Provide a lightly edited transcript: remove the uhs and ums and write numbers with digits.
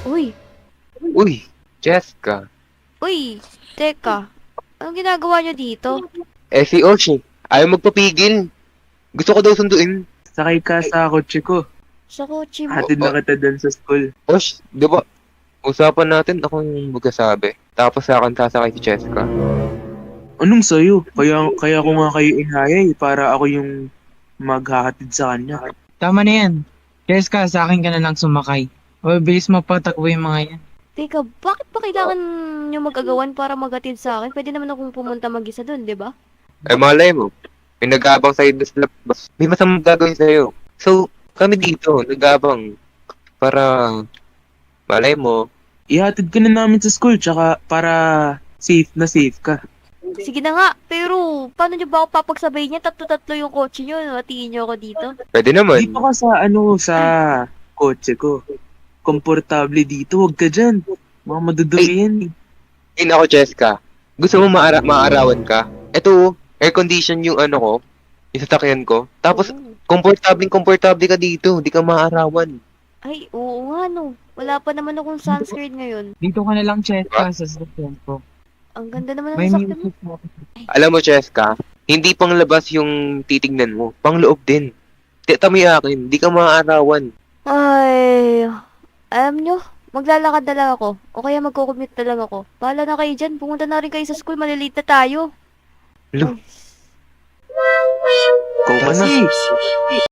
Uy, Uy, Jessica. uy, teka. Anong ginagawa niyo dito? Eh si Oshi, ayaw magpapigil. Gusto ko daw sunduin. Sakay ka sa kotse ko. Sa kotse mo. Hatid na kita dun sa school. Osh, di ba? Usapan natin ako yung magkasabi. Tapos sa akin sasakay si Jessica. Anong sayo? Kaya ko nga kayo inayay para ako yung maghahatid sa kanya. Tama na yan. Jessica, sa akin ka na lang sumakay. Mabilis mapatakbo yung mga yan. Teka, bakit pa kailangan niyo mag-agawan para magatid sa akin? Pwede naman akong pumunta mag-isa dun, di ba? Eh malay mo, may nag-aabang sa'yo doon sa labas. May masamang gagawin sa'yo. So, kami dito, nag-aabang. Para, malay mo, Ihatid ka na namin sa school tsaka para safe na safe ka. Sige na nga, pero paano niyo ba ako papagsabay niya? Tatlo-tatlo yung kotse niyo. Hatiin niyo ako dito. pwede naman. Dito ka sa kotse ko. Komportable dito, huwag ka dyan. Mga madudumi yan. In ako, Jessica. Gusto mo maarawan ka? Ito, air condition yung ano ko, yung sasakyan ko. Tapos, Oo. komportable ka dito. Di ka maarawan. Ay, oo nga no. Wala pa naman akong sunscreen ngayon. Dito ka na lang, Jessica, sa sasakyan ko. Ang ganda naman ng May sasakyan mo. music mo. Alam mo, Jessica, hindi pang labas yung titignan mo. Pang loob din. Tami akin, di ka maarawan. Ay, alam nyo, maglalakad na lang ako. O kaya magko-commute na lang ako. Bahala na kayo dyan. Pumunta na rin kayo sa school. Malilate na tayo. Lo, Ay, Ikaw ka na.